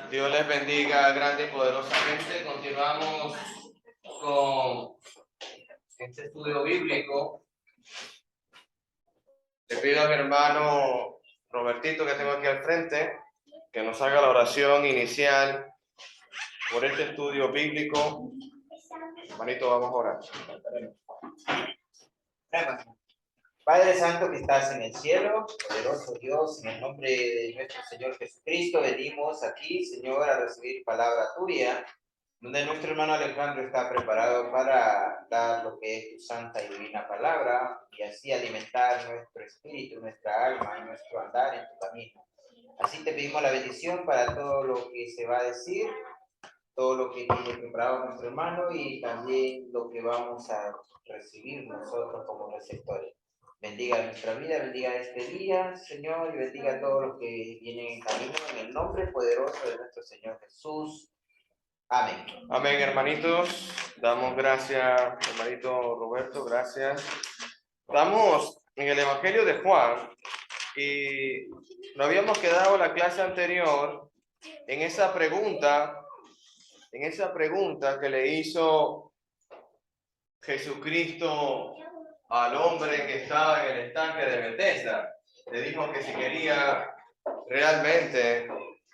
Dios les bendiga grande y poderosamente. Continuamos con este estudio bíblico. Le pido a mi hermano Robertito, que tengo aquí al frente, que nos haga la oración inicial por este estudio bíblico. Hermanito, vamos a orar. Padre Santo que estás en el cielo, poderoso Dios, en el nombre de nuestro Señor Jesucristo, venimos aquí, Señor, a recibir palabra tuya, donde nuestro hermano Alejandro está preparado para dar lo que es tu santa y divina palabra, y así alimentar nuestro espíritu, nuestra alma y nuestro andar en tu camino. Así te pedimos la bendición para todo lo que se va a decir, todo lo que tiene preparado nuestro hermano y también lo que vamos a recibir nosotros como receptores. Bendiga nuestra vida, bendiga este día, Señor, y bendiga a todos los que vienen en camino en el nombre poderoso de nuestro Señor Jesús. Amén. Amén, hermanitos. Damos gracias, hermanito Roberto, gracias. Estamos en el Evangelio de Juan y nos habíamos quedado la clase anterior en esa pregunta que le hizo Jesucristo al hombre que estaba en el estanque de Bethesda. Le dijo que si quería realmente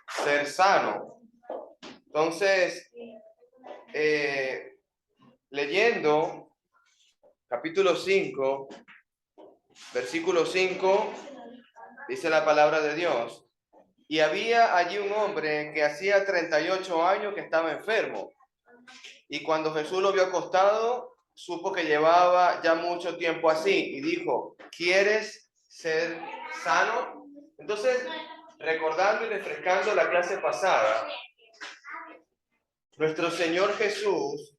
ser sano. Entonces, leyendo capítulo 5, versículo 5, dice la palabra de Dios: y había allí un hombre que hacía 38 años que estaba enfermo. Y cuando Jesús lo vio acostado, supo que llevaba ya mucho tiempo así y dijo: ¿quieres ser sano? Entonces, recordando y refrescando la clase pasada, nuestro Señor Jesús,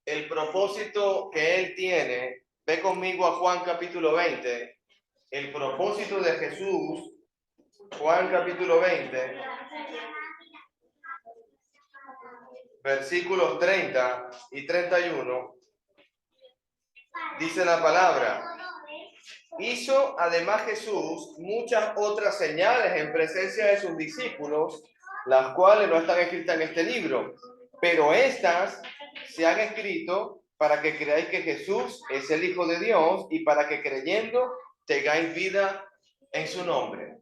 el propósito que Él tiene, ve conmigo a Juan capítulo 20, el propósito de Jesús, Juan capítulo 20, versículos 30 y 31, dice la palabra: hizo además Jesús muchas otras señales en presencia de sus discípulos, las cuales no están escritas en este libro, pero estas se han escrito para que creáis que Jesús es el Hijo de Dios y para que creyendo tengáis vida en su nombre.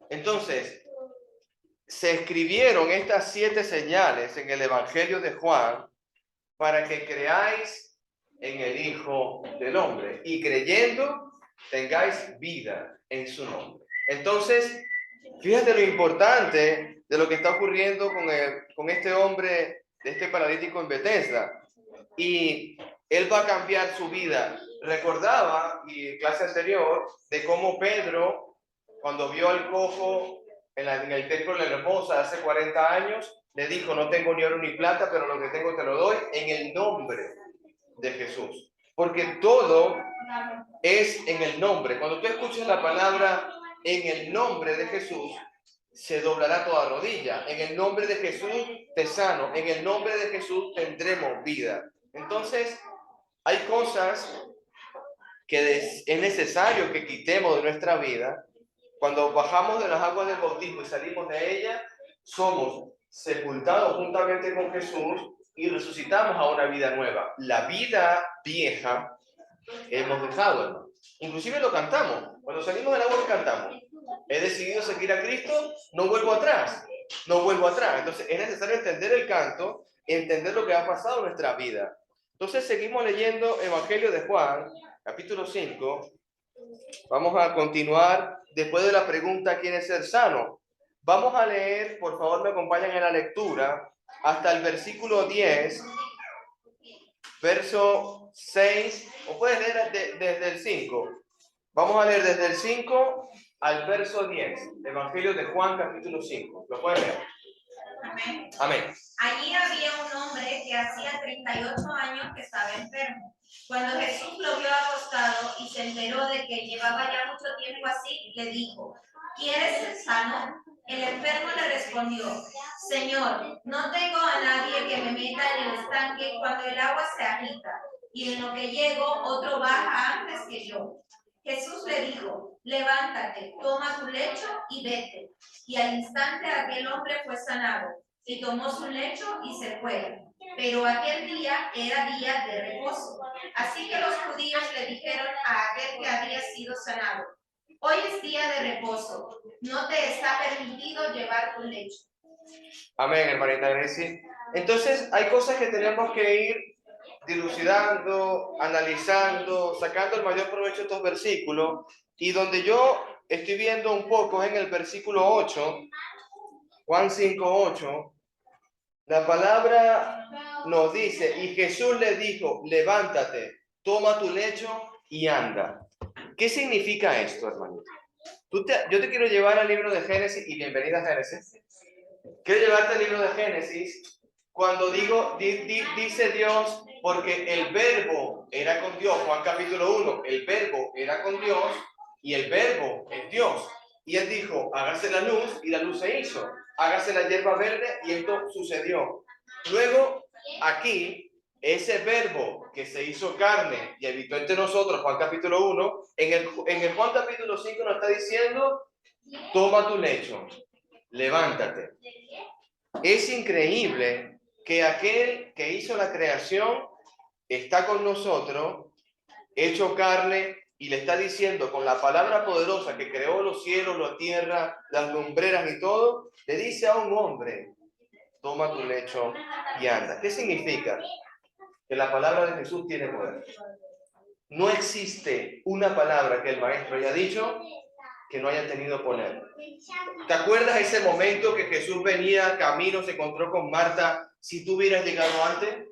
Entonces, se escribieron estas 7 señales en el Evangelio de Juan para que creáis en el Hijo del Hombre y creyendo tengáis vida en su nombre. Entonces, fíjate lo importante de lo que está ocurriendo con este hombre, de este paralítico en Bethesda. Y él va a cambiar su vida. Recordaba, y en clase anterior, de cómo Pedro, cuando vio al cojo en el templo de la hermosa hace 40 años, le dijo: no tengo ni oro ni plata, pero lo que tengo te lo doy en el nombre de Jesús. Porque todo es en el nombre. Cuando tú escuchas la palabra en el nombre de Jesús, se doblará toda rodilla. En el nombre de Jesús te sano. En el nombre de Jesús tendremos vida. Entonces, hay cosas que es necesario que quitemos de nuestra vida. Cuando bajamos de las aguas del bautismo y salimos de ellas, somos sepultados juntamente con Jesús y resucitamos a una vida nueva. La vida vieja hemos dejado, hermano. Inclusive lo cantamos. Cuando salimos del agua cantamos: he decidido seguir a Cristo, no vuelvo atrás, no vuelvo atrás. Entonces es necesario entender el canto, entender lo que ha pasado en nuestra vida. Entonces seguimos leyendo Evangelio de Juan, capítulo 5. Vamos a continuar después de la pregunta: ¿quién es ser sano? Vamos a leer, por favor me acompañan en la lectura, hasta el versículo 10, verso 6, o puedes leer desde el 5. Vamos a leer desde el 5 al verso 10. Evangelio de Juan, capítulo 5. ¿Lo pueden leer? Amén. Amén. Allí había un hombre que hacía 38 años que estaba enfermo. Cuando Jesús lo vio acostado y se enteró de que llevaba ya mucho tiempo así, le dijo: ¿quieres ser sano? El enfermo le respondió: Señor, no tengo a nadie que me meta en el estanque cuando el agua se agita, y en lo que llego otro baja antes que yo. Jesús le dijo, levántate, toma tu lecho y vete. Y al instante aquel hombre fue sanado, y tomó su lecho y se fue. Pero aquel día era día de reposo. Así que los judíos le dijeron a aquel que había sido sanado, hoy es día de reposo, no te está permitido llevar tu lecho. Amén, hermanita Gracie. Entonces, hay cosas que tenemos que ir dilucidando, analizando, sacando el mayor provecho de estos versículos. Y donde yo estoy viendo un poco en el versículo 8, Juan 5:8, la palabra nos dice, y Jesús le dijo, levántate, toma tu lecho y anda. ¿Qué significa esto, hermanito? Yo te quiero llevar al libro de Génesis, y bienvenida a Génesis. Quiero llevarte al libro de Génesis, cuando dice Dios, porque el verbo era con Dios, Juan capítulo 1, el verbo era con Dios, y el verbo es Dios. Y él dijo, hágase la luz, y la luz se hizo. Hágase la hierba verde, y esto sucedió. Luego, aquí, ese verbo que se hizo carne y habitó entre nosotros, Juan capítulo 1, en el Juan capítulo 5 nos está diciendo, toma tu lecho, levántate. Es increíble que aquel que hizo la creación está con nosotros, hecho carne, y le está diciendo con la palabra poderosa que creó los cielos, la tierra, las lumbreras y todo, le dice a un hombre, toma tu lecho y anda. ¿Qué significa? Que la palabra de Jesús tiene poder. No existe una palabra que el maestro haya dicho que no haya tenido poder. ¿Te acuerdas ese momento que Jesús venía camino, se encontró con Marta? Si tú hubieras llegado antes,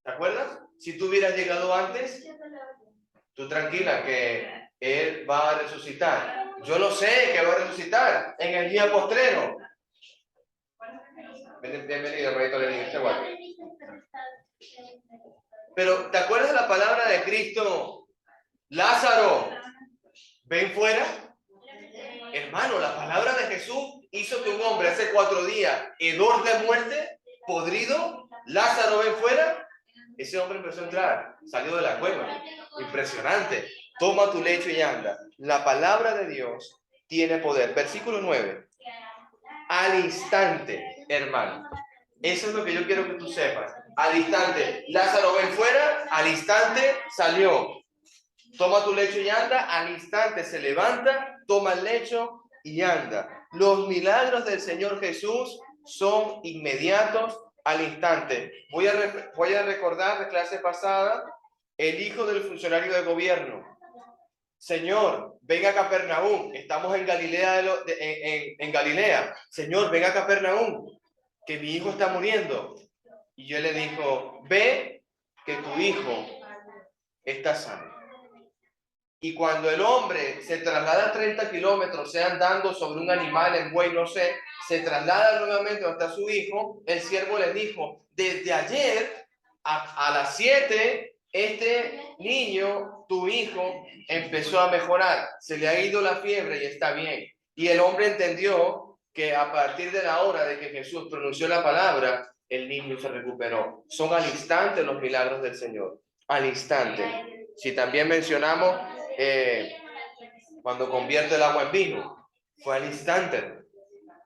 ¿te acuerdas? Si tú hubieras llegado antes, tú tranquila que Él va a resucitar. Yo lo sé que va a resucitar en el día postrero. Bienvenido, hermanito Lenín, este guapo. Pero, ¿te acuerdas de la palabra de Cristo? Lázaro, ven fuera. Hermano, la palabra de Jesús hizo que un hombre hace 4 días, hedor de muerte, podrido, Lázaro, ven fuera. Ese hombre empezó a entrar, salió de la cueva. Impresionante. Toma tu lecho y anda. La palabra de Dios tiene poder. Versículo 9. Al instante, hermano. Eso es lo que yo quiero que tú sepas. Al instante, Lázaro, ven fuera. Al instante salió. Toma tu lecho y anda. Al instante se levanta, toma el lecho y anda. Los milagros del Señor Jesús son inmediatos, al instante. Voy a recordar de clase pasada el hijo del funcionario de gobierno. Señor, ven a Capernaum. Estamos en Galilea, en Galilea. Señor, ven a Capernaum, que mi hijo está muriendo. Y él le dijo, ve que tu hijo está sano. Y cuando el hombre se traslada 30 kilómetros, sea andando sobre un animal, en buey, no sé, se traslada nuevamente donde está su hijo, el siervo le dijo, desde ayer a las 7, este niño, tu hijo, empezó a mejorar. Se le ha ido la fiebre y está bien. Y el hombre entendió que a partir de la hora de que Jesús pronunció la palabra, el niño se recuperó. Son al instante los milagros del Señor. Al instante. Si también mencionamos cuando convierte el agua en vino, fue al instante.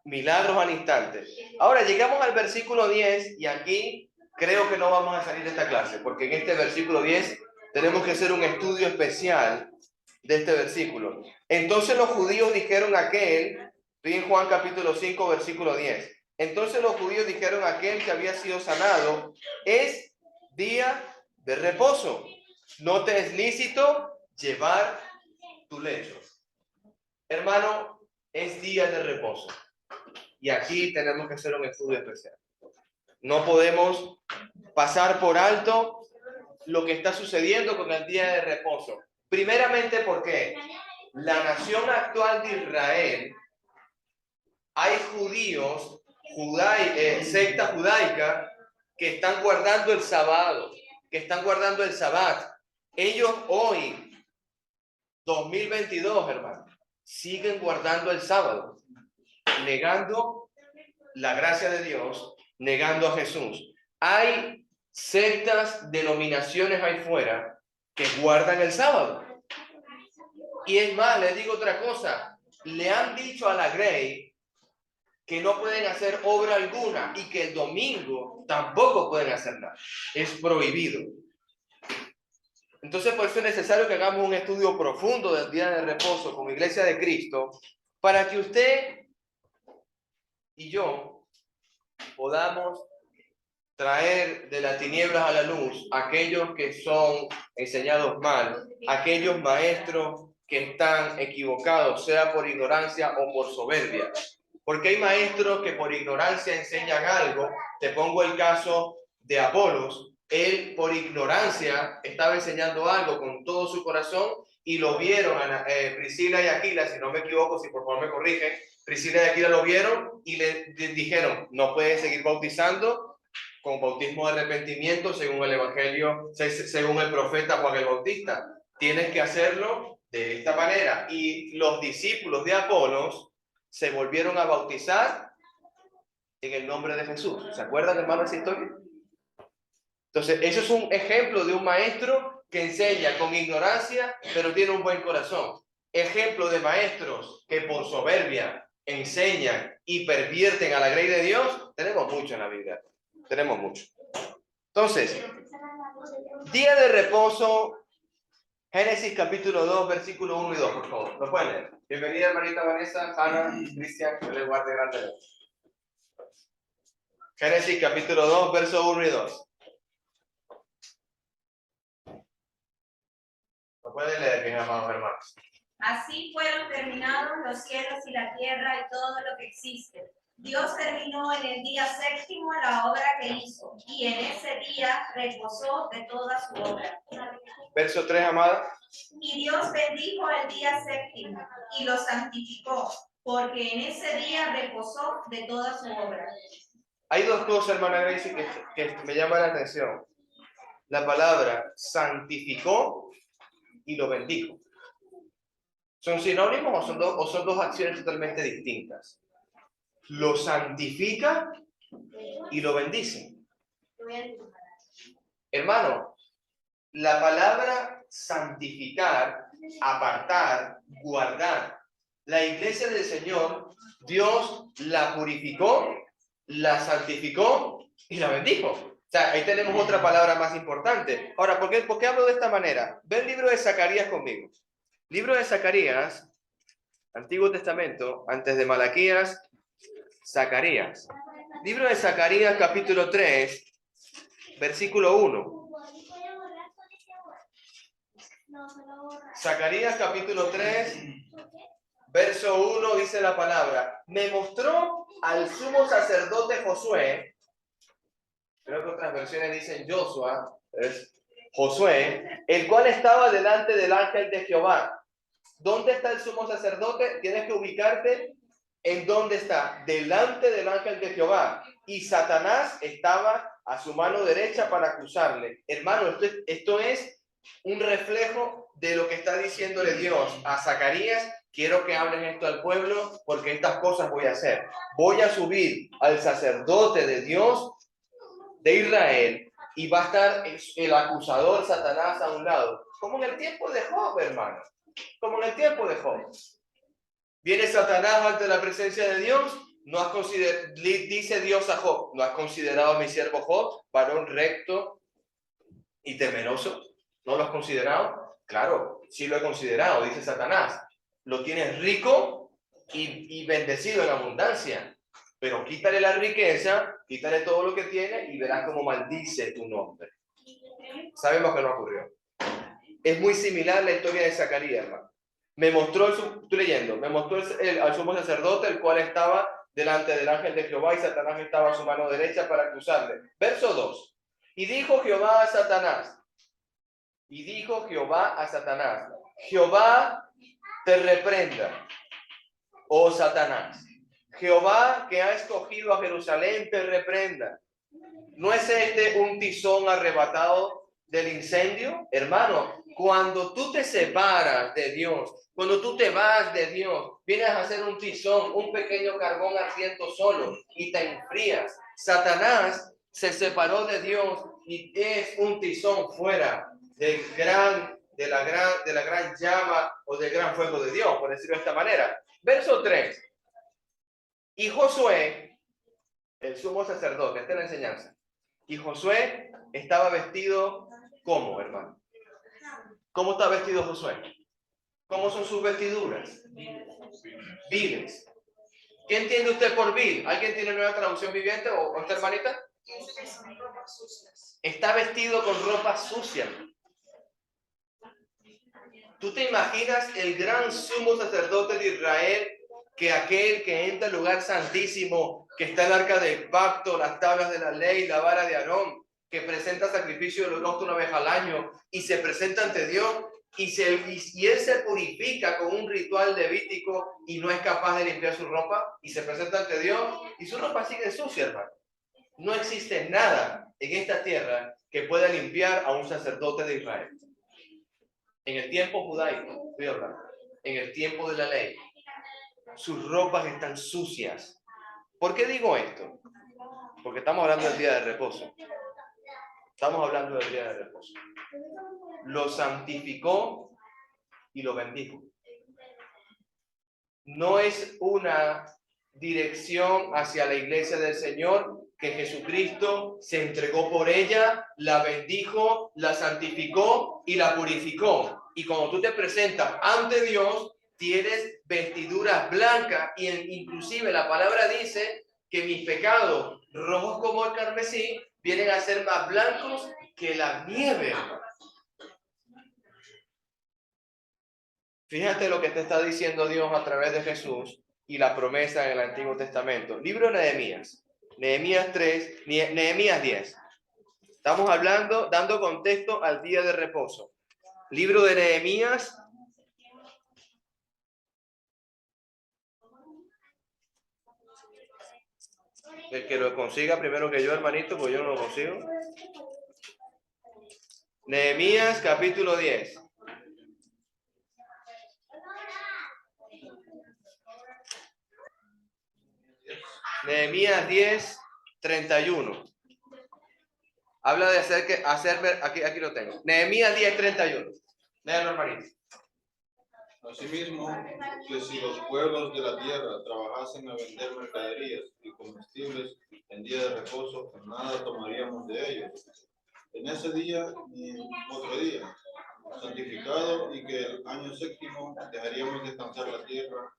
Milagros al instante. Ahora llegamos al versículo 10 y aquí creo que no vamos a salir de esta clase, porque en este versículo 10 tenemos que hacer un estudio especial de este versículo. Entonces los judíos dijeron a aquel, estoy en Juan capítulo 5, versículo 10. Entonces los judíos dijeron a aquel que había sido sanado, es día de reposo. No te es lícito llevar tu lecho. Hermano, es día de reposo. Y aquí tenemos que hacer un estudio especial. No podemos pasar por alto lo que está sucediendo con el día de reposo. Primeramente porque la nación actual de Israel, hay judíos, secta judaica, que están guardando el sábado, que están guardando el sabbat. Ellos hoy, 2022, hermano, siguen guardando el sábado, negando la gracia de Dios, negando a Jesús. Hay sectas, denominaciones ahí fuera que guardan el sábado. Y es más, les digo otra cosa. Le han dicho a la Grey que no pueden hacer obra alguna y que el domingo tampoco pueden hacer nada. Es prohibido. Entonces, por eso es necesario que hagamos un estudio profundo del día de reposo como Iglesia de Cristo, para que usted y yo podamos traer de las tinieblas a la luz aquellos que son enseñados mal, aquellos maestros que están equivocados, sea por ignorancia o por soberbia. Porque hay maestros que por ignorancia enseñan algo. Te pongo el caso de Apolos. Él por ignorancia estaba enseñando algo con todo su corazón y lo vieron Priscila y Aquila, si no me equivoco, si por favor me corrigen, Priscila y Aquila lo vieron y le dijeron, no puedes seguir bautizando con bautismo de arrepentimiento según el Evangelio, según el profeta Juan el Bautista. Tienes que hacerlo de esta manera. Y los discípulos de Apolos se volvieron a bautizar en el nombre de Jesús. ¿Se acuerdan, hermano, de esa historia? Entonces, eso es un ejemplo de un maestro que enseña con ignorancia, pero tiene un buen corazón. Ejemplo de maestros que por soberbia enseñan y pervierten a la grey de Dios, tenemos mucho en la Biblia. Tenemos mucho. Entonces, día de reposo, Génesis capítulo 2, versículo 1 y 2, por favor. ¿Lo pueden leer? Bienvenida, hermanita Vanessa, Ana, Cristian, que les guarde grande. Génesis capítulo 2, verso 1 y 2. Lo pueden leer, mis amados hermanos. Así fueron terminados los cielos y la tierra y todo lo que existe. Dios terminó en el día séptimo la obra que hizo, y en ese día reposó de toda su obra. Verso 3, amada. Y Dios bendijo el día séptimo y lo santificó, porque en ese día reposó de toda su obra. Hay dos cosas, hermana Gracie, que me llaman la atención. La palabra santificó y lo bendijo. ¿Son sinónimos o son dos acciones totalmente distintas? Lo santifica y lo bendice. Hermano, la palabra santificar, apartar, guardar. La iglesia del Señor, Dios la purificó, la santificó y la bendijo. O sea, ahí tenemos otra palabra más importante. Ahora, ¿por qué hablo de esta manera? Ve el libro de Zacarías conmigo. Libro de Zacarías, Antiguo Testamento, antes de Malaquías, Zacarías. Libro de Zacarías, capítulo 3, versículo 1. Zacarías, capítulo 3, verso 1, dice la palabra: me mostró al sumo sacerdote Josué, creo que otras versiones dicen Joshua, es Josué, el cual estaba delante del ángel de Jehová. ¿Dónde está el sumo sacerdote? Tienes que ubicarte en dónde está, delante del ángel de Jehová. Y Satanás estaba a su mano derecha para acusarle. Hermano, esto es un reflejo de lo que está diciéndole Dios a Zacarías. Quiero que hables esto al pueblo porque estas cosas voy a hacer. Voy a subir al sacerdote de Dios de Israel y va a estar el acusador Satanás a un lado. Como en el tiempo de Job, hermano. Como en el tiempo de Job. Viene Satanás ante la presencia de Dios. No has dice Dios a Job: ¿no has considerado a mi siervo Job, varón recto y temeroso? ¿No lo has considerado? Claro, sí lo he considerado, dice Satanás. Lo tienes rico y bendecido en abundancia. Pero quítale la riqueza, quítale todo lo que tiene y verás cómo maldice tu nombre. Sabemos que no ocurrió. Es muy similar la historia de Zacarías, hermano. Me mostró, estoy leyendo, me mostró al sumo sacerdote, el cual estaba delante del ángel de Jehová, y Satanás estaba a su mano derecha para acusarle. Verso 2. Y dijo Jehová a Satanás, Jehová te reprenda, oh Satanás. Jehová, que ha escogido a Jerusalén, te reprenda. ¿No es este un tizón arrebatado del incendio? Hermano, cuando tú te separas de Dios, cuando tú te vas de Dios, vienes a hacer un tizón, un pequeño carbón ardiendo solo y te enfrías. Satanás se separó de Dios y es un tizón fuera del gran de la gran llama o del gran fuego de Dios, por decirlo de esta manera. Verso 3. Y Josué, el sumo sacerdote, esta es la enseñanza. Y Josué estaba vestido, ¿cómo, hermano? ¿Cómo está vestido Josué? ¿Cómo son sus vestiduras? Viles. ¿Qué entiende usted por vil? ¿Alguien tiene nueva traducción viviente o esta hermanita? Está vestido con ropa sucia. ¿Tú te imaginas el gran sumo sacerdote de Israel, que aquel que entra al lugar santísimo, que está el arca del pacto, las tablas de la ley, la vara de Aarón, que presenta sacrificio de holocausto una vez al año y se presenta ante Dios y él se purifica con un ritual levítico y no es capaz de limpiar su ropa y se presenta ante Dios y su ropa sigue sucia, hermano? No existe nada en esta tierra que pueda limpiar a un sacerdote de Israel. En el tiempo judaico, en el tiempo de la ley, sus ropas están sucias. ¿Por qué digo esto? Porque estamos hablando del día de reposo. Estamos hablando del día de reposo. Lo santificó y lo bendijo. No es una dirección hacia la iglesia del Señor, que Jesucristo se entregó por ella, la bendijo, la santificó y la purificó. Y cuando tú te presentas ante Dios, tienes vestiduras blancas y inclusive la palabra dice que mis pecados, rojos como el carmesí, vienen a ser más blancos que la nieve. Fíjate lo que te está diciendo Dios a través de Jesús y la promesa en el Antiguo Testamento. Libro de Nehemías. Nehemías 3, Nehemías 10. Estamos hablando, dando contexto al día de reposo. Libro de Nehemías. El que lo consiga primero que yo, hermanito, pues yo no lo consigo. Nehemías capítulo 10. Nehemías 10, 31. Habla de aquí lo tengo. Nehemías 10, 31. Léalo, hermanito. Asimismo, que si los pueblos de la tierra trabajasen a vender mercaderías y comestibles en día de reposo, pues nada tomaríamos de ellos. En ese día ni en otro día, santificado, y que el año séptimo dejaríamos descansar la tierra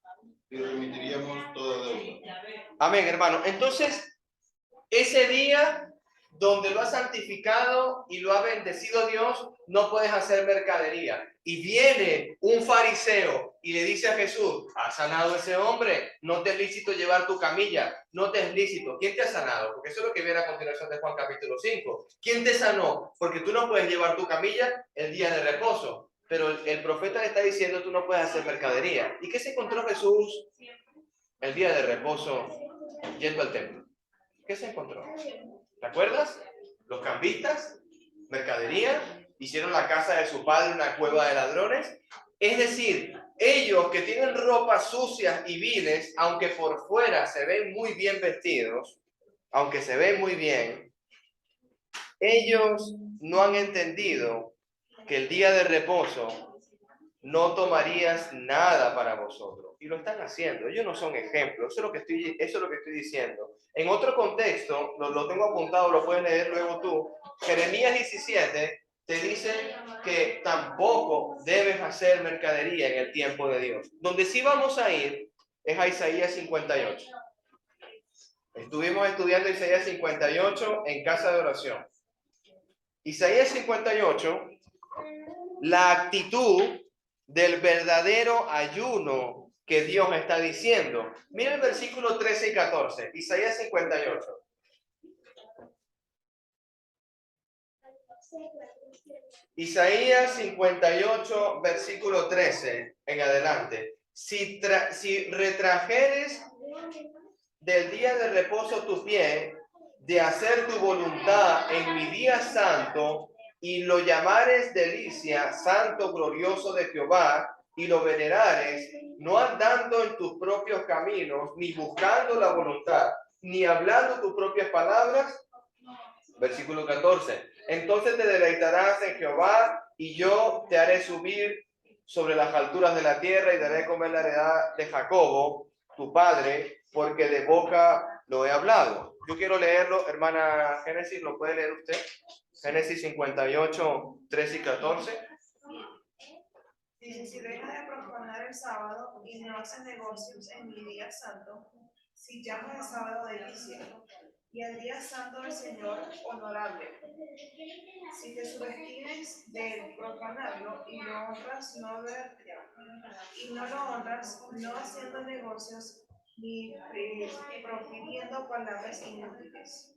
y remitiríamos toda deuda. Amén, hermano. Entonces, ese día donde lo ha santificado y lo ha bendecido Dios, no puedes hacer mercadería. Y viene un fariseo y le dice a Jesús: ¿ha sanado ese hombre? No te es lícito llevar tu camilla, no te es lícito. ¿Quién te ha sanado? Porque eso es lo que viene a continuación de Juan capítulo 5. ¿Quién te sanó? Porque tú no puedes llevar tu camilla el día de reposo. Pero el profeta le está diciendo: tú no puedes hacer mercadería. ¿Y qué se encontró Jesús el día de reposo yendo al templo? ¿Qué se encontró? ¿Te acuerdas? Los cambistas, mercadería, hicieron la casa de su padre una cueva de ladrones. Es decir, ellos que tienen ropas sucias y viles, aunque por fuera se ven muy bien vestidos, aunque se ven muy bien, ellos no han entendido que el día de reposo no tomarías nada para vosotros. Y lo están haciendo. Ellos no son ejemplos. Eso es lo que estoy diciendo. En otro contexto, lo tengo apuntado, lo puedes leer luego tú. Jeremías 17 te dice que tampoco debes hacer mercadería en el tiempo de Dios. Donde sí vamos a ir es a Isaías 58. Estuvimos estudiando Isaías 58 en casa de oración. Isaías 58, la actitud del verdadero ayuno que Dios está diciendo. Mira el versículo 13 y 14, Isaías 58. Isaías 58, versículo 13 en adelante. Si retrajeres del día de reposo tu pie, de hacer tu voluntad en mi día santo, y lo llamares delicia, santo glorioso de Jehová, y lo venerares, no andando en tus propios caminos, ni buscando la voluntad, ni hablando tus propias palabras. Versículo 14. Entonces te deleitarás en Jehová, y yo te haré subir sobre las alturas de la tierra y daré a comer la heredad de Jacobo, tu padre, porque de boca lo he hablado. Yo quiero leerlo, hermana Génesis, ¿lo puede leer usted? Génesis 58, 13 y 14. Dice, si dejas de profanar el sábado y no haces negocios en mi día santo, si llamas el sábado delicia y el día santo del Señor honorable, si te subestimes de profanarlo y lo honras, y no lo honras, no haciendo negocios ni profiriendo palabras inútiles.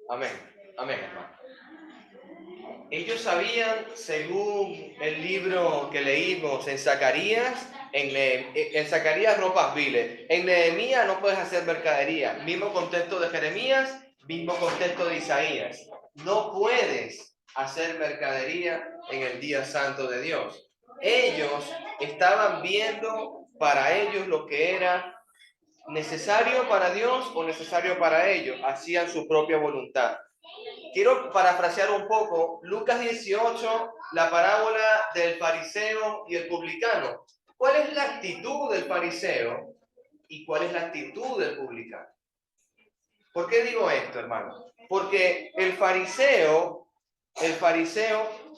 Amén, amén, hermano. Ellos sabían, según el libro que leímos en Zacarías, en Zacarías ropas viles, en Nehemías no puedes hacer mercadería, mismo contexto de Jeremías, mismo contexto de Isaías, no puedes hacer mercadería en el día santo de Dios. Ellos estaban viendo para ellos lo que era necesario para Dios o necesario para ellos, hacían su propia voluntad. Quiero parafrasear un poco Lucas 18, la parábola del fariseo y el publicano. ¿Cuál es la actitud del fariseo y cuál es la actitud del publicano? ¿Por qué digo esto, hermano? Porque el fariseo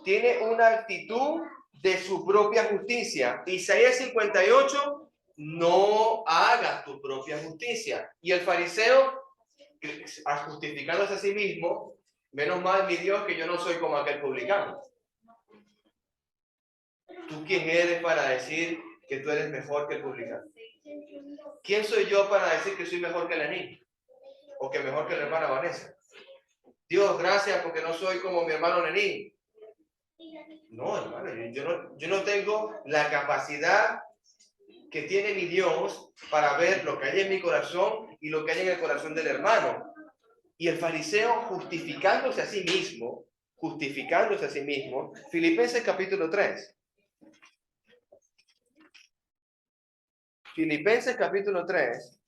tiene una actitud de su propia justicia. Isaías 58, no hagas tu propia justicia. Y el fariseo, justificándose a sí mismo, menos mal, mi Dios, que yo no soy como aquel publicano. ¿Tú quién eres para decir que tú eres mejor que el publicano? ¿Quién soy yo para decir que soy mejor que Lenín? O que mejor que la hermana Vanessa. Dios, gracias porque no soy como mi hermano Lenín. No, hermano, yo no tengo la capacidad que tiene mi Dios para ver lo que hay en mi corazón y lo que hay en el corazón del hermano. Y el fariseo justificándose a sí mismo, Filipenses capítulo 3. Filipenses capítulo 3.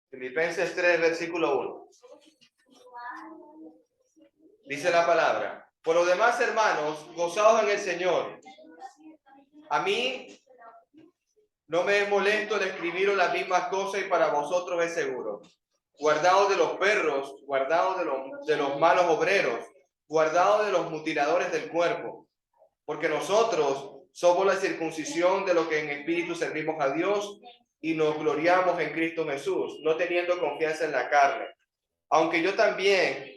Filipenses 3, versículo 1. Dice la palabra: por lo demás, hermanos, gozaos en el Señor. A mí no me es molesto el escribiros las mismas cosas y para vosotros es seguro. Guardaos de los perros, guardaos de los malos obreros, guardaos de los mutiladores del cuerpo, porque nosotros somos la circuncisión de lo que en espíritu servimos a Dios y nos gloriamos en Cristo Jesús, no teniendo confianza en la carne. Aunque yo también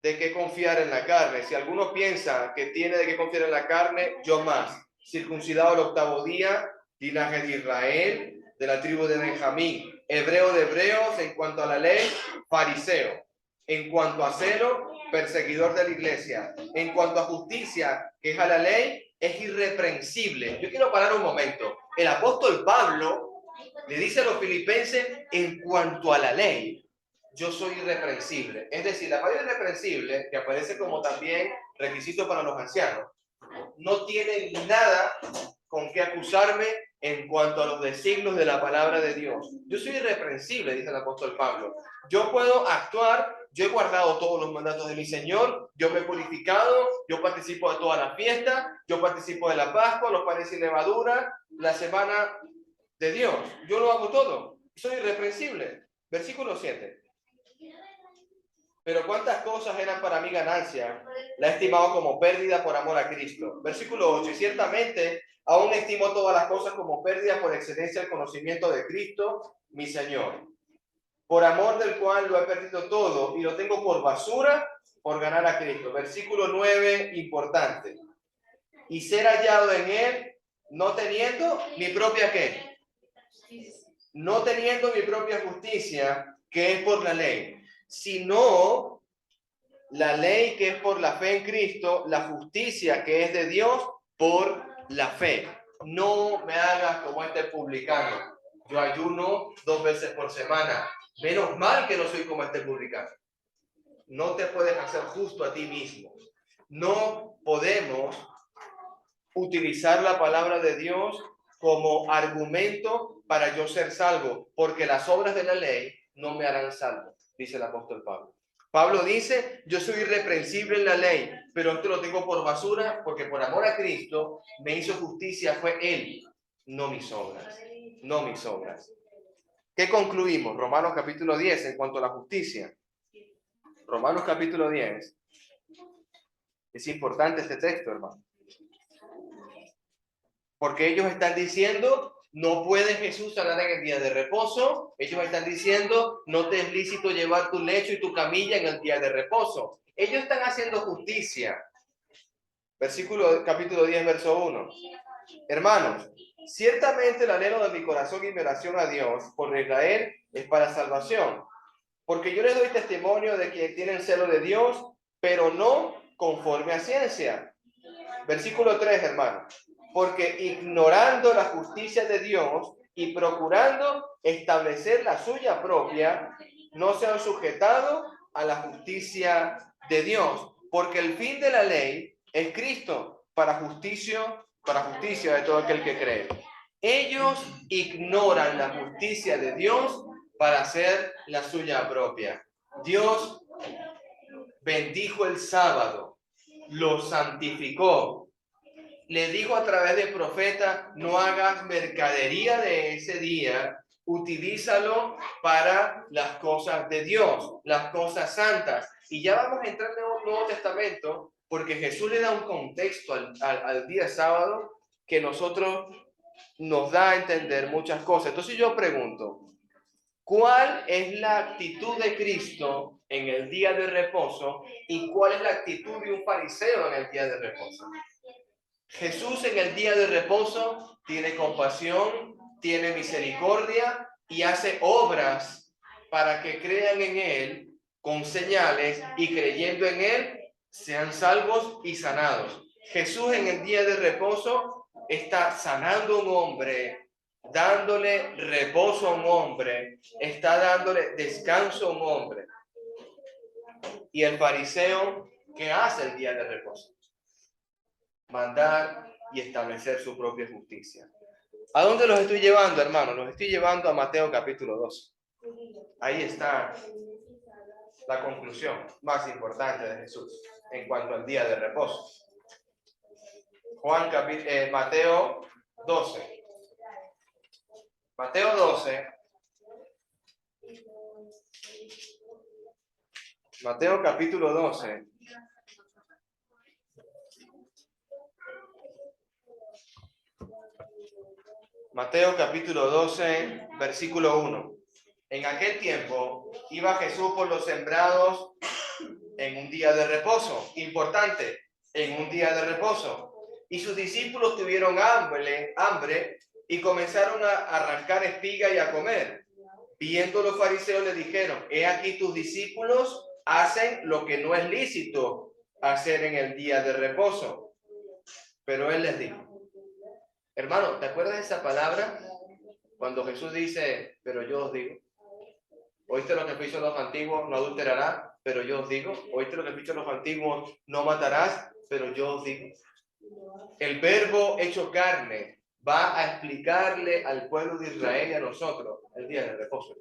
de qué confiar en la carne. Si alguno piensa que tiene de qué confiar en la carne, yo más. Circuncidado el 8º día, linaje de Israel, de la tribu de Benjamín, hebreo de hebreos, en cuanto a la ley, fariseo, en cuanto a celo, perseguidor de la iglesia, en cuanto a justicia, que es a la ley, es irreprensible. Yo quiero parar un momento. El apóstol Pablo le dice a los filipenses, en cuanto a la ley, yo soy irreprensible. Es decir, la palabra irreprensible, que aparece como también requisito para los ancianos, no tiene nada con qué acusarme en cuanto a los designios de la palabra de Dios. Yo soy irreprensible, dice el apóstol Pablo. Yo puedo actuar, yo he guardado todos los mandatos de mi Señor, yo me he purificado, yo participo de todas las fiestas, yo participo de la Pascua, los panes sin levadura, la semana de Dios. Yo lo hago todo. Soy irreprensible. Versículo 7. Pero cuántas cosas eran para mí ganancia, la he estimado como pérdida por amor a Cristo. Versículo 8. Y ciertamente aún estimo todas las cosas como pérdida por excelencia del conocimiento de Cristo, mi Señor, por amor del cual lo he perdido todo y lo tengo por basura por ganar a Cristo. Versículo 9, importante. Y ser hallado en él, no teniendo mi propia ¿qué? No teniendo mi propia justicia, que es por la ley, sino la ley que es por la fe en Cristo, la justicia que es de Dios por la fe. No me hagas como este publicano. Yo ayuno 2 veces por semana. Menos mal que no soy como este publicano. No te puedes hacer justo a ti mismo. No podemos utilizar la palabra de Dios como argumento para yo ser salvo, porque las obras de la ley no me harán salvo, dice el apóstol Pablo. Pablo dice, yo soy irreprensible en la ley, pero esto lo tengo por basura, porque por amor a Cristo me hizo justicia, fue Él, no mis obras, no mis obras. ¿Qué concluimos? Romanos capítulo 10 en cuanto a la justicia. Romanos capítulo 10. Es importante este texto, hermano. Porque ellos están diciendo, no puede Jesús sanar en el día de reposo. Ellos están diciendo, no te es lícito llevar tu lecho y tu camilla en el día de reposo. Ellos están haciendo justicia. Capítulo 10, verso 1. Hermanos, ciertamente el anhelo de mi corazón y mi oración a Dios por Israel es para salvación. Porque yo les doy testimonio de que tienen celo de Dios, pero no conforme a ciencia. Versículo 3, hermano. Porque ignorando la justicia de Dios y procurando establecer la suya propia, no se han sujetado a la justicia de Dios. Porque el fin de la ley es Cristo para justicia de todo aquel que cree. Ellos ignoran la justicia de Dios para hacer la suya propia. Dios bendijo el sábado, lo santificó. Le dijo a través del profeta, no hagas mercadería de ese día, utilízalo para las cosas de Dios, las cosas santas. Y ya vamos a entrar en un Nuevo Testamento, porque Jesús le da un contexto al día sábado que nosotros nos da a entender muchas cosas. Entonces yo pregunto, ¿cuál es la actitud de Cristo en el día de reposo y cuál es la actitud de un fariseo en el día de reposo? Jesús en el día de reposo tiene compasión, tiene misericordia y hace obras para que crean en Él con señales y creyendo en Él sean salvos y sanados. Jesús en el día de reposo está sanando a un hombre, dándole reposo a un hombre, está dándole descanso a un hombre. Y el fariseo, ¿qué hace el día de reposo? Mandar y establecer su propia justicia. ¿A dónde los estoy llevando, hermanos? Los estoy llevando a Mateo capítulo 12. Ahí está la conclusión más importante de Jesús en cuanto al día de reposo. Mateo 12. Mateo 12. Mateo capítulo 12. Mateo capítulo 12, versículo 1. En aquel tiempo iba Jesús por los sembrados en un día de reposo. Importante, en un día de reposo. Y sus discípulos tuvieron hambre y comenzaron a arrancar espiga y a comer. Viendo los fariseos le dijeron, he aquí tus discípulos hacen lo que no es lícito hacer en el día de reposo. Pero él les dijo, hermano, ¿te acuerdas de esa palabra? Cuando Jesús dice, pero yo os digo. ¿Oíste lo que hizo los antiguos? No adulterarás, pero yo os digo. ¿Oíste lo que hizo los antiguos? No matarás, pero yo os digo. El verbo hecho carne va a explicarle al pueblo de Israel y a nosotros el día del reposo.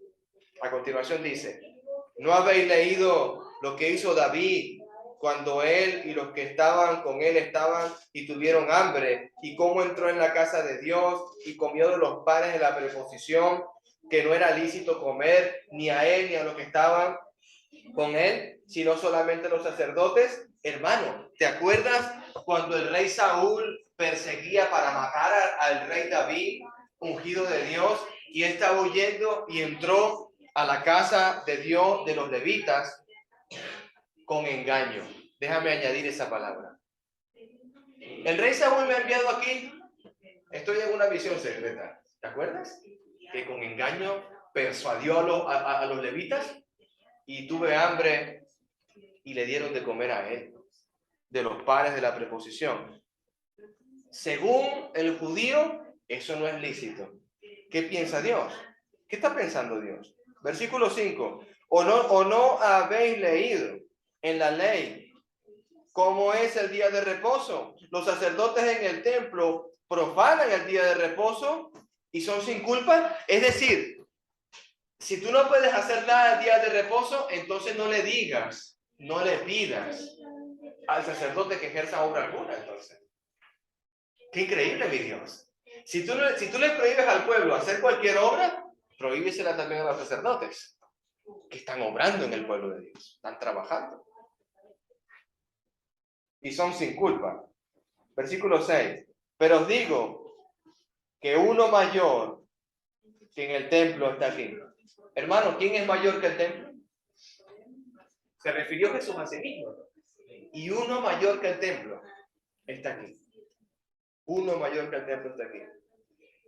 A continuación dice, ¿no habéis leído lo que hizo David cuando él y los que estaban con él estaban y tuvieron hambre, y cómo entró en la casa de Dios y comió de los panes de la preposición, que no era lícito comer ni a él ni a los que estaban con él, sino solamente los sacerdotes? Hermano, ¿te acuerdas cuando el rey Saúl perseguía para matar al rey David, ungido de Dios, y estaba huyendo y entró a la casa de Dios de los levitas con engaño? Déjame añadir esa palabra. El rey Saúl me ha enviado aquí. Estoy en una visión secreta. ¿Te acuerdas? Que con engaño persuadió a los levitas y tuve hambre y le dieron de comer a él de los panes de la preposición. Según el judío, eso no es lícito. ¿Qué piensa Dios? ¿Qué está pensando Dios? Versículo 5. ¿O no habéis leído en la ley cómo es el día de reposo? Los sacerdotes en el templo profanan el día de reposo y son sin culpa. Es decir, si tú no puedes hacer nada el día de reposo, entonces no le digas, no le pidas al sacerdote que ejerza obra alguna. Entonces, qué increíble, mi Dios. Si tú le prohíbes al pueblo hacer cualquier obra, prohíbesela también a los sacerdotes que están obrando en el pueblo de Dios, están trabajando. Y son sin culpa. Versículo 6. Pero os digo que uno mayor que en el templo está aquí. Hermano, ¿quién es mayor que el templo? Se refirió Jesús a sí mismo. Y uno mayor que el templo está aquí. Uno mayor que el templo está aquí.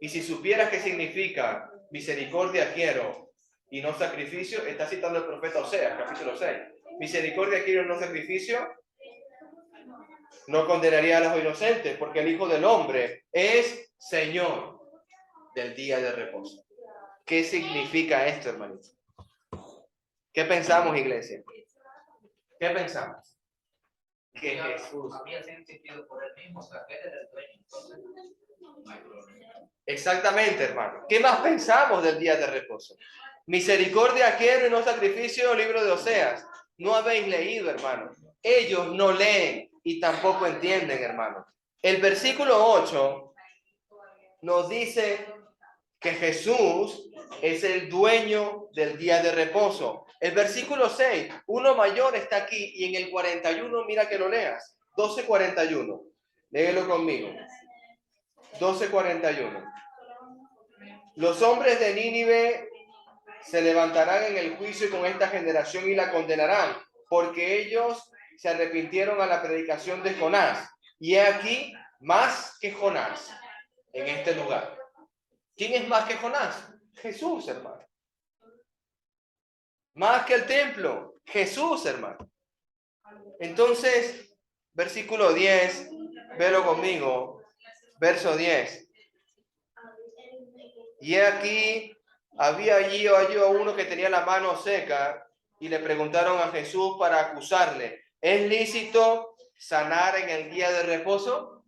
Y si supieras qué significa misericordia quiero y no sacrificio, está citando el profeta Oseas, capítulo 6. Misericordia quiero y no sacrificio, no condenaría a los inocentes, porque el Hijo del Hombre es Señor del día de reposo. ¿Qué significa esto, hermanitos? ¿Qué pensamos, iglesia? ¿Qué pensamos? Que Jesús había sido instituido por él mismo, o sea, que él era el dueño, entonces no hay problema. Exactamente, hermano. ¿Qué más pensamos del día de reposo? Misericordia quiero y no sacrificio, libro de Oseas. No habéis leído, hermano. Ellos no leen y tampoco entienden, hermano. El versículo 8 nos dice que Jesús es el dueño del día de reposo. El versículo 6, uno mayor está aquí, y en el 41, mira que lo leas. 12:41. Léelo conmigo. 12:41. Los hombres de Nínive se levantarán en el juicio con esta generación y la condenarán, porque ellos se arrepintieron a la predicación de Jonás. Y he aquí más que Jonás en este lugar. ¿Quién es más que Jonás? Jesús, hermano. Más que el templo, Jesús, hermano. Entonces, versículo 10, velo conmigo, verso 10. Y aquí, había allí a uno que tenía la mano seca, y le preguntaron a Jesús para acusarle: ¿es lícito sanar en el día de reposo?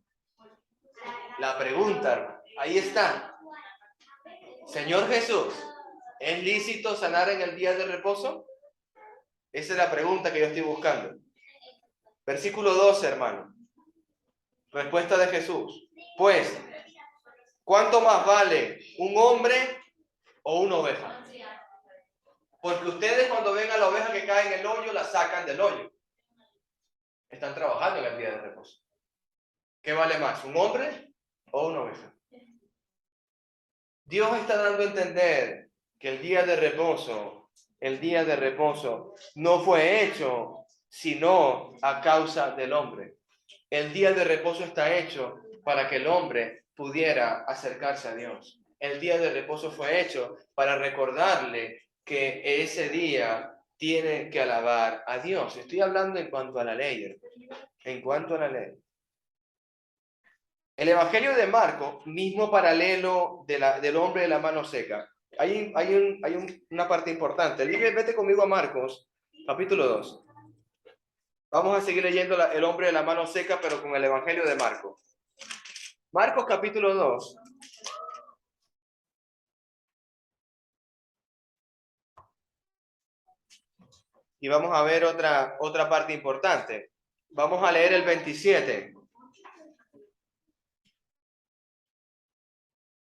La pregunta, hermano, ahí está. Señor Jesús, ¿es lícito sanar en el día de reposo? Esa es la pregunta que yo estoy buscando. Versículo 12, hermano. Respuesta de Jesús: pues, ¿cuánto más vale un hombre o una oveja? Porque ustedes, cuando ven a la oveja que cae en el hoyo, la sacan del hoyo. Están trabajando en el día de reposo. ¿Qué vale más, un hombre o una oveja? Dios está dando a entender que el día de reposo no fue hecho sino a causa del hombre. El día de reposo está hecho para que el hombre pudiera acercarse a Dios. El día de reposo fue hecho para recordarle que ese día tiene que alabar a Dios. Estoy hablando en cuanto a la ley. En cuanto a la ley. El Evangelio de Marcos, mismo paralelo del hombre de la mano seca. Hay una parte importante. Vete conmigo a Marcos, capítulo 2. Vamos a seguir leyendo el hombre de la mano seca, pero con el Evangelio de Marcos. Marcos, capítulo 2. Y vamos a ver otra parte importante. Vamos a leer el 27.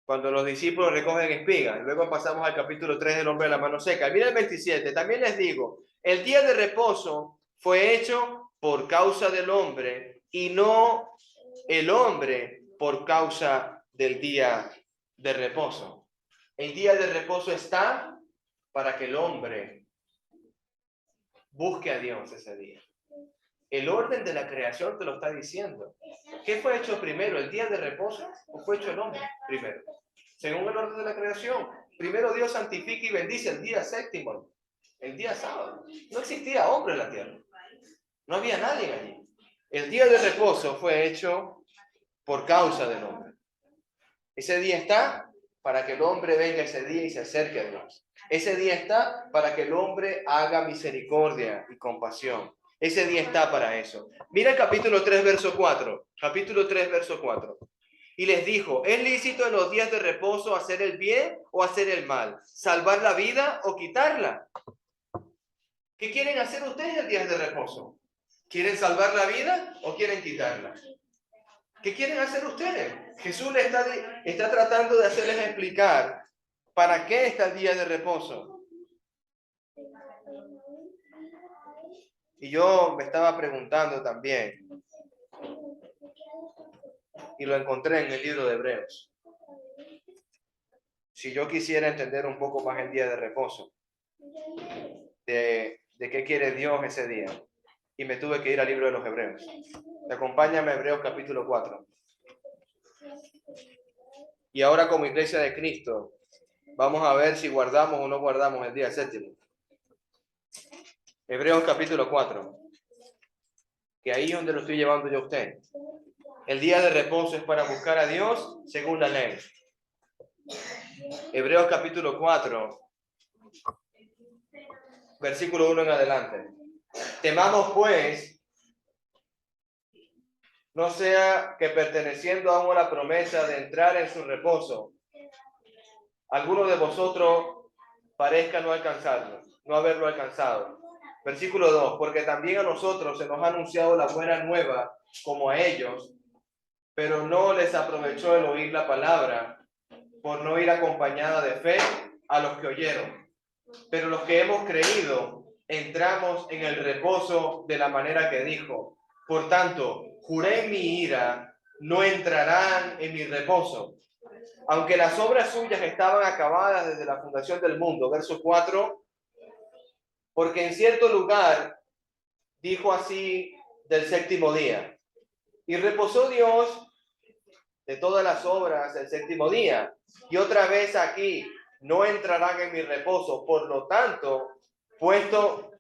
Cuando los discípulos recogen espigas. Luego pasamos al capítulo 3 del hombre de la mano seca. Mira el 27. También les digo, el día de reposo fue hecho por causa del hombre y no el hombre por causa del día de reposo. El día de reposo está para que el hombre busque a Dios ese día. El orden de la creación te lo está diciendo. ¿Qué fue hecho primero, el día de reposo o fue hecho el hombre primero? Según el orden de la creación, primero Dios santifica y bendice el día séptimo, el día sábado. No existía hombre en la tierra. No había nadie allí. El día de reposo fue hecho por causa del hombre. Ese día está para que el hombre venga ese día y se acerque a Dios. Ese día está para que el hombre haga misericordia y compasión. Ese día está para eso. Mira el capítulo 3, verso 4. Capítulo 3, verso 4. Y les dijo, ¿es lícito en los días de reposo hacer el bien o hacer el mal? ¿Salvar la vida o quitarla? ¿Qué quieren hacer ustedes en días de reposo? ¿Quieren salvar la vida o quieren quitarla? ¿Qué quieren hacer ustedes? Jesús le está tratando de hacerles explicar para qué está el día de reposo. Y yo me estaba preguntando también, y lo encontré en el libro de Hebreos. Si yo quisiera entender un poco más el día de reposo, de qué quiere Dios ese día, y me tuve que ir al libro de los Hebreos. Acompáñame a Hebreos capítulo 4. Y ahora como iglesia de Cristo, vamos a ver si guardamos o no guardamos el día séptimo. Hebreos capítulo 4. Que ahí es donde lo estoy llevando yo a usted. El día de reposo es para buscar a Dios según la ley. Hebreos capítulo 4, versículo 1 en adelante. Temamos pues, no sea que perteneciendo aún a la promesa de entrar en su reposo, alguno de vosotros parezca no alcanzarlo, no haberlo alcanzado. Versículo 2, porque también a nosotros se nos ha anunciado la buena nueva como a ellos, pero no les aprovechó el oír la palabra por no ir acompañada de fe a los que oyeron. Pero los que hemos creído entramos en el reposo de la manera que dijo. Por tanto, juré en mi ira, no entrarán en mi reposo. Aunque las obras suyas estaban acabadas desde la fundación del mundo. Verso 4. Porque en cierto lugar dijo así del séptimo día. Y reposó Dios de todas las obras del séptimo día. Y otra vez aquí, no entrarán en mi reposo. Por lo tanto, puesto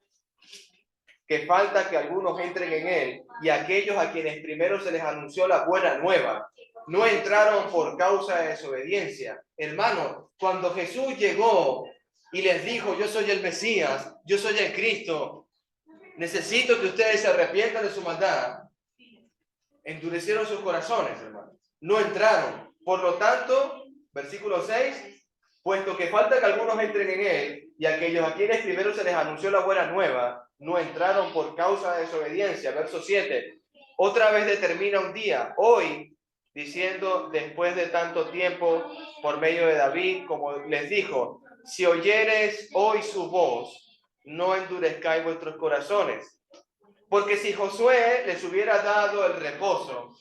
que falta que algunos entren en él, y aquellos a quienes primero se les anunció la buena nueva, no entraron por causa de desobediencia. Hermano, cuando Jesús llegó y les dijo, yo soy el Mesías, yo soy el Cristo, necesito que ustedes se arrepientan de su maldad, endurecieron sus corazones, hermano. No entraron. Por lo tanto, versículo 6, puesto que falta que algunos entren en él, y aquellos a quienes primero se les anunció la buena nueva, no entraron por causa de desobediencia. Verso 7, otra vez determina un día, hoy, diciendo después de tanto tiempo, por medio de David, como les dijo, si oyeres hoy su voz, no endurezcáis vuestros corazones. Porque si Josué les hubiera dado el reposo,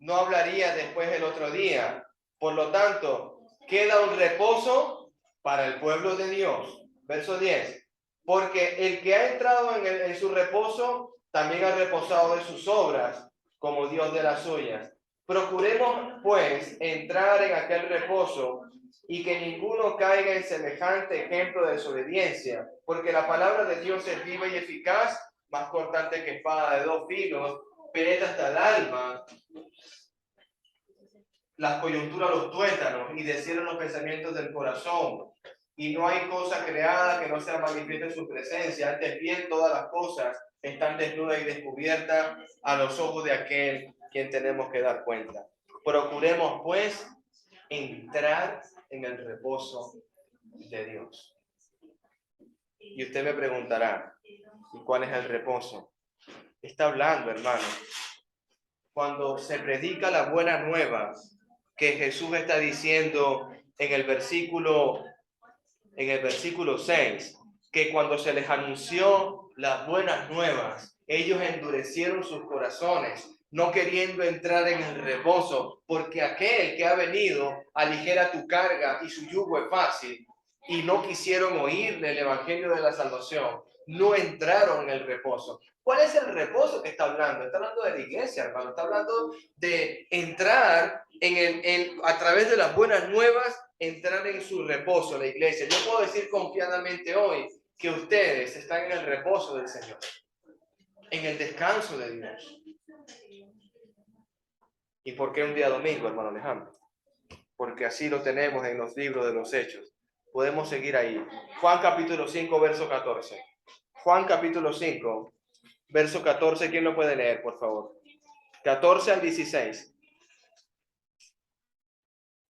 no hablaría después el otro día. Por lo tanto, queda un reposo para el pueblo de Dios. Verso 10. Porque el que ha entrado en su reposo, también ha reposado de sus obras, como Dios de las suyas. Procuremos, pues, entrar en aquel reposo y que ninguno caiga en semejante ejemplo de desobediencia, porque la palabra de Dios es viva y eficaz, más cortante que espada de dos filos, penetra hasta el alma, las coyunturas, los tuétanos, y descierran los pensamientos del corazón. Y no hay cosa creada que no sea manifiesta en su presencia. Antes bien, todas las cosas están desnudas y descubiertas a los ojos de aquel quien tenemos que dar cuenta. Procuremos, pues, entrar en el reposo de Dios. Y usted me preguntará, ¿y cuál es el reposo? Está hablando, hermano, cuando se predica la buena nueva, que Jesús está diciendo en el versículo 6, que cuando se les anunció las buenas nuevas, ellos endurecieron sus corazones, no queriendo entrar en el reposo, porque aquel que ha venido aligera tu carga y su yugo es fácil, y no quisieron oírle el evangelio de la salvación, no entraron en el reposo. ¿Cuál es el reposo que está hablando? Está hablando de la iglesia, hermano. Está hablando de entrar a través de las buenas nuevas, entrar en su reposo, la iglesia. Yo puedo decir confiadamente hoy que ustedes están en el reposo del Señor, en el descanso de Dios. ¿Y por qué un día domingo, hermano Alejandro? Porque así lo tenemos en los libros de los Hechos. Podemos seguir ahí. Juan capítulo 5, verso 14. Juan capítulo 5, verso 14. ¿Quién lo puede leer, por favor? 14 al 16.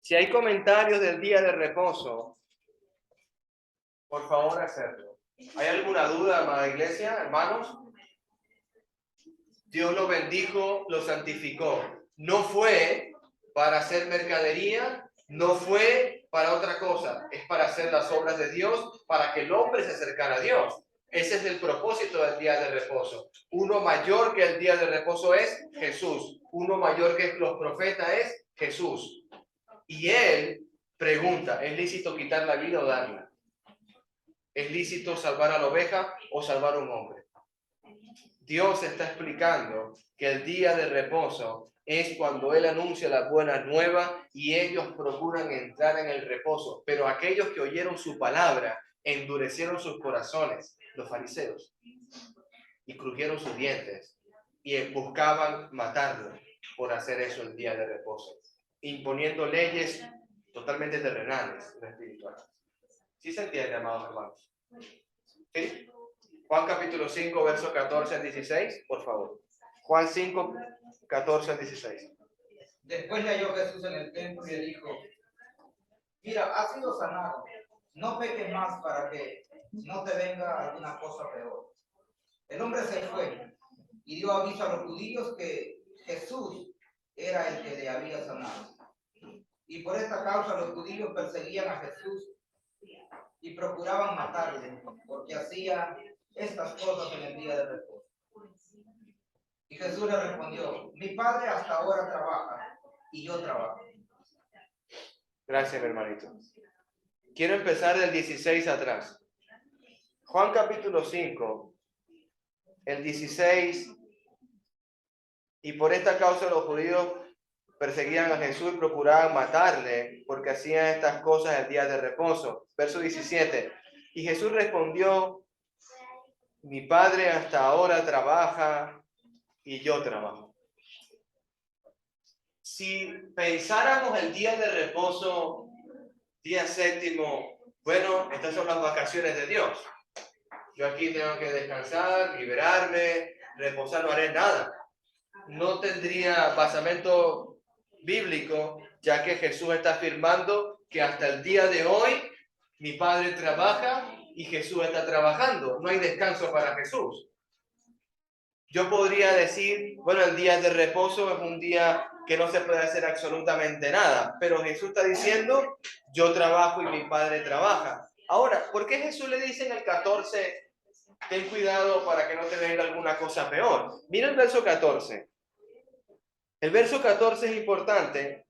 Si hay comentarios del día de reposo, por favor hacerlo. ¿Hay alguna duda, amada iglesia, hermanos? Dios lo bendijo, lo santificó. No fue para hacer mercadería, no fue para otra cosa. Es para hacer las obras de Dios, para que el hombre se acercara a Dios. Ese es el propósito del día de reposo. Uno mayor que el día de reposo es Jesús. Uno mayor que los profetas es Jesús. Y él pregunta, ¿es lícito quitar la vida o darla? ¿Es lícito salvar a la oveja o salvar a un hombre? Dios está explicando que el día de reposo es cuando Él anuncia la buena nueva y ellos procuran entrar en el reposo. Pero aquellos que oyeron su palabra endurecieron sus corazones, los fariseos, y crujieron sus dientes y buscaban matarlo por hacer eso el día de reposo, imponiendo leyes totalmente terrenales, no espirituales. ¿Sí se entiende, amados hermanos? ¿Sí? Juan capítulo 5, verso 14 al 16, por favor. Juan 5, 14 al 16. Después le halló Jesús en el templo y le dijo: mira, has sido sanado, no peques más para que no te venga alguna cosa peor. El hombre se fue y dio aviso a los judíos que Jesús era el que le había sanado. Y por esta causa los judíos perseguían a Jesús y procuraban matarle, porque hacía estas cosas en el día de reposo. Y Jesús le respondió: mi Padre hasta ahora trabaja y yo trabajo. Gracias, mi hermanito. Quiero empezar del 16 atrás. Juan capítulo 5, el 16. Y por esta causa los judíos perseguían a Jesús y procuraban matarle, porque hacían estas cosas el día de reposo. Verso 17. Y Jesús respondió: mi Padre hasta ahora trabaja y yo trabajo. Si pensáramos el día de reposo, día séptimo, bueno, estas son las vacaciones de Dios. Yo aquí tengo que descansar, liberarme, reposar, no haré nada. No tendría basamento bíblico, ya que Jesús está afirmando que hasta el día de hoy mi Padre trabaja y Jesús está trabajando. No hay descanso para Jesús. Yo podría decir, bueno, el día de reposo es un día que no se puede hacer absolutamente nada, pero Jesús está diciendo, yo trabajo y mi Padre trabaja. Ahora, ¿por qué Jesús le dice en el 14, ten cuidado para que no te venga alguna cosa peor? Mira el verso 14. El verso 14 es importante.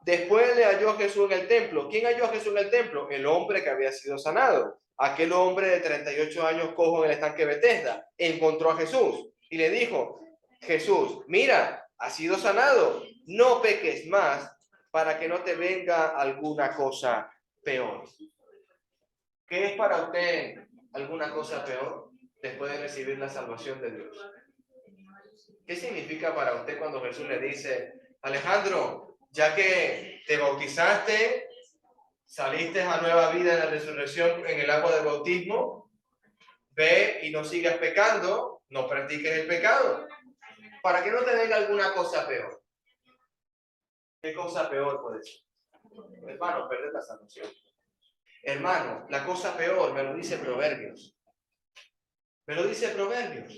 Después le halló Jesús en el templo. ¿Quién halló a Jesús en el templo? El hombre que había sido sanado. Aquel hombre de 38 años cojo en el estanque Betesda encontró a Jesús y le dijo: Jesús, mira, has sido sanado, no peques más para que no te venga alguna cosa peor. ¿Qué es para usted alguna cosa peor después de recibir la salvación de Dios? ¿Qué significa para usted cuando Jesús le dice: Alejandro, ya que te bautizaste, saliste a nueva vida en la resurrección en el agua del bautismo, ve y no sigas pecando, no practiques el pecado, para que no te venga alguna cosa peor? ¿Qué cosa peor puede ser? Hermano, perder la salvación. Hermano, la cosa peor me lo dice Proverbios. Me lo dice Proverbios.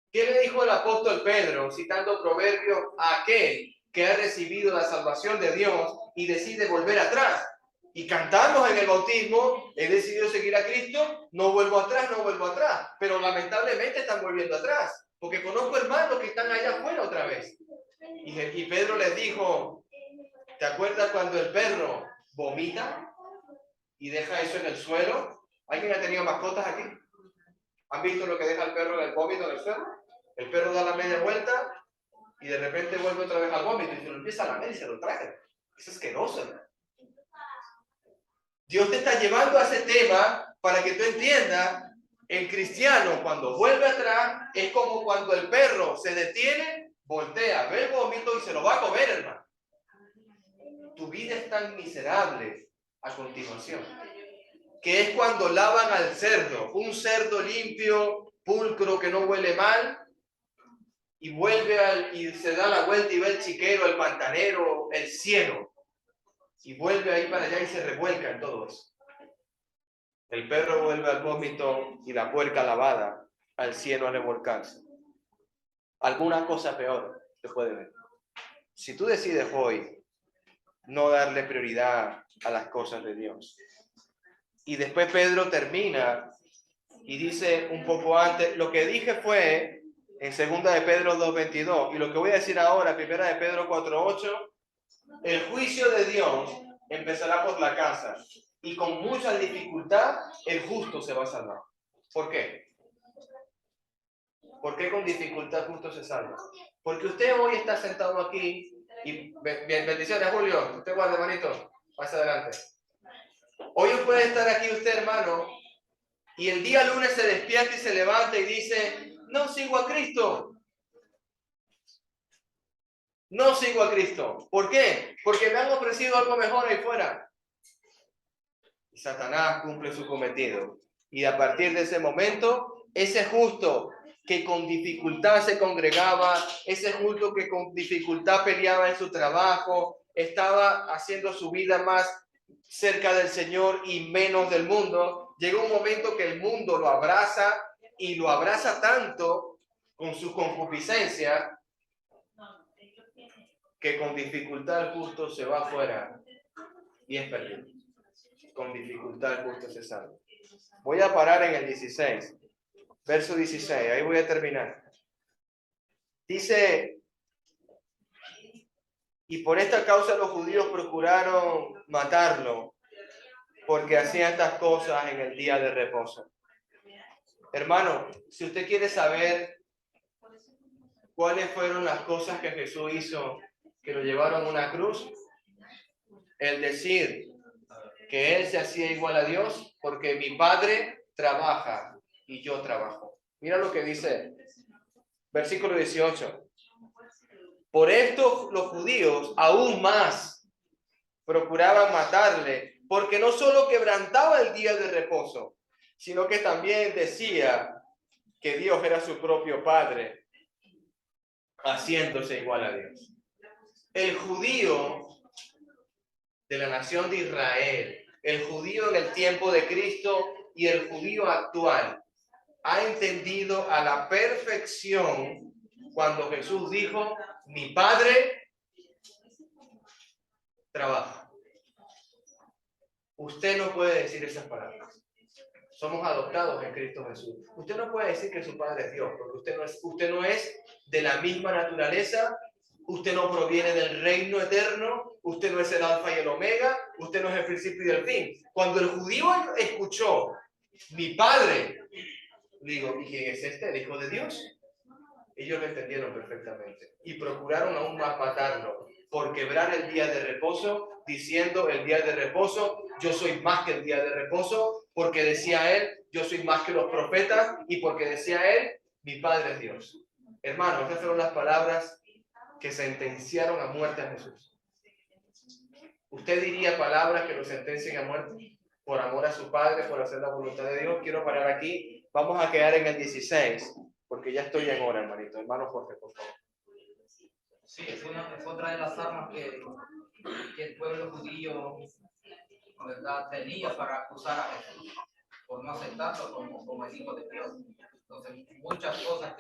¿Qué le dijo el apóstol Pedro, citando Proverbios, a aquel que ha recibido la salvación de Dios y decide volver atrás? Y cantamos en el bautismo, he decidido seguir a Cristo, no vuelvo atrás, pero lamentablemente están volviendo atrás, porque conozco hermanos que están allá afuera otra vez. Y Pedro les dijo, ¿te acuerdas cuando el perro vomita y deja eso en el suelo? ¿Alguien ha tenido mascotas aquí? ¿Han visto lo que deja el perro en el vómito en el suelo? El perro da la media vuelta y de repente vuelve otra vez al vómito y se lo empieza a lamer y se lo traga. Es asqueroso, ¿no? Dios te está llevando a ese tema para que tú entiendas, el cristiano cuando vuelve atrás es como cuando el perro se detiene, voltea, ve el vómito y se lo va a comer, hermano. Tu vida es tan miserable a continuación, que es cuando lavan al cerdo, un cerdo limpio, pulcro, que no huele mal, y vuelve y se da la vuelta y ve el chiquero, el pantanero, el cieno, y vuelve ahí para allá y se revuelca en todo eso. El perro vuelve al vómito y la puerca lavada al cielo a revolcarse. Alguna cosa peor te puede ver. Si tú decides hoy no darle prioridad a las cosas de Dios. Y después Pedro termina y dice un poco antes, lo que dije fue en 2 de Pedro 2:22, y lo que voy a decir ahora, 1 de Pedro 4:8, el juicio de Dios empezará por la casa, y con mucha dificultad el justo se va a salvar. ¿Por qué? ¿Por qué con dificultad el justo se salva? Porque usted hoy está sentado aquí, y bendiciones, Julio, usted guarda, hermanito, más adelante. Hoy puede estar aquí usted, hermano, y el día lunes se despierta y se levanta y dice, no sigo a Cristo. No sigo a Cristo. ¿Por qué? Porque me han ofrecido algo mejor ahí fuera. Y Satanás cumple su cometido. Y a partir de ese momento, ese justo que con dificultad se congregaba, ese justo que con dificultad peleaba en su trabajo, estaba haciendo su vida más cerca del Señor y menos del mundo, llega un momento que el mundo lo abraza y lo abraza tanto con su concupiscencia que con dificultad el justo se va afuera y es perdido. Con dificultad el justo se salva. Voy a parar en el 16, verso 16, ahí voy a terminar. Dice, y por esta causa los judíos procuraron matarlo, porque hacía estas cosas en el día de reposo. Hermano, si usted quiere saber cuáles fueron las cosas que Jesús hizo que lo llevaron a una cruz, el decir que Él se hacía igual a Dios, porque mi Padre trabaja y yo trabajo. Mira lo que dice, versículo 18. Por esto los judíos aún más procuraban matarle, porque no solo quebrantaba el día de reposo, sino que también decía que Dios era su propio Padre, haciéndose igual a Dios. El judío de la nación de Israel, el judío en el tiempo de Cristo y el judío actual, ha entendido a la perfección cuando Jesús dijo, mi Padre trabaja. Usted no puede decir esas palabras. Somos adoptados en Cristo Jesús. Usted no puede decir que su Padre es Dios, porque usted no es de la misma naturaleza, usted no proviene del reino eterno, usted no es el alfa y el omega, usted no es el principio y el fin. Cuando el judío escuchó, mi Padre, digo, ¿y quién es este? ¿El Hijo de Dios? Ellos lo entendieron perfectamente y procuraron aún más matarlo por quebrar el día de reposo, diciendo el día de reposo, yo soy más que el día de reposo, porque decía él, yo soy más que los profetas, y porque decía él, mi Padre es Dios. Hermanos, estas fueron las palabras que sentenciaron a muerte a Jesús. ¿Usted diría palabras que lo sentencien a muerte por amor a su Padre, por hacer la voluntad de Dios? Quiero parar aquí. Vamos a quedar en el 16, porque ya estoy en hora, hermanito. Hermano Jorge, por favor. Sí, es otra de las armas que el pueblo judío, ¿verdad?, tenía para acusar a Jesús por no aceptarlo como el Hijo de Dios. Entonces, muchas cosas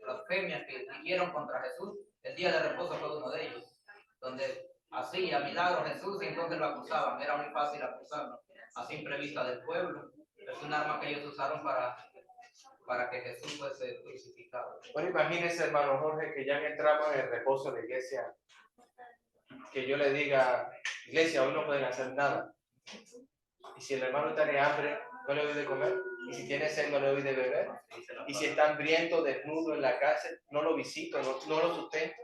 blasfemias que dijeron contra Jesús, el día de reposo fue uno de ellos, donde hacía milagros Jesús y entonces lo acusaban. Era muy fácil acusarlo a simple vista del pueblo. Es un arma que ellos usaron para que Jesús fuese crucificado. Bueno, imagínese, hermano Jorge, que ya entramos en el reposo de la iglesia, que yo le diga, iglesia, hoy no pueden hacer nada. Y si el hermano tiene hambre, no le doy de comer. Y si tiene sed, no le doy de beber. Y si está hambriento, desnudo en la cárcel, no lo visito, no lo sustento.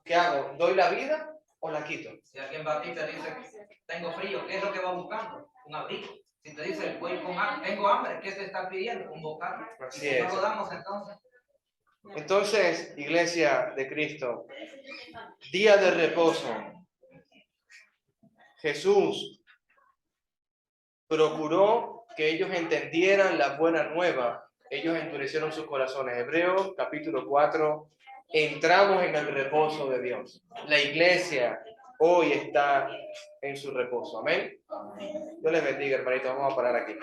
¿Qué hago? ¿Doy la vida o la quito? Si alguien va a ti y te dice, tengo frío, ¿qué es lo que va buscando? Un abrigo. Si te dice, voy con hambre, tengo hambre, ¿qué te está pidiendo? Un bocado. Así ¿Y si es. no lo damos entonces? Entonces, iglesia de Cristo, día de reposo. Jesús procuró que ellos entendieran la buena nueva. Ellos endurecieron sus corazones. Hebreos capítulo 4. Entramos en el reposo de Dios. La iglesia hoy está en su reposo. Amén. Dios les bendiga, hermanitos. Vamos a parar aquí.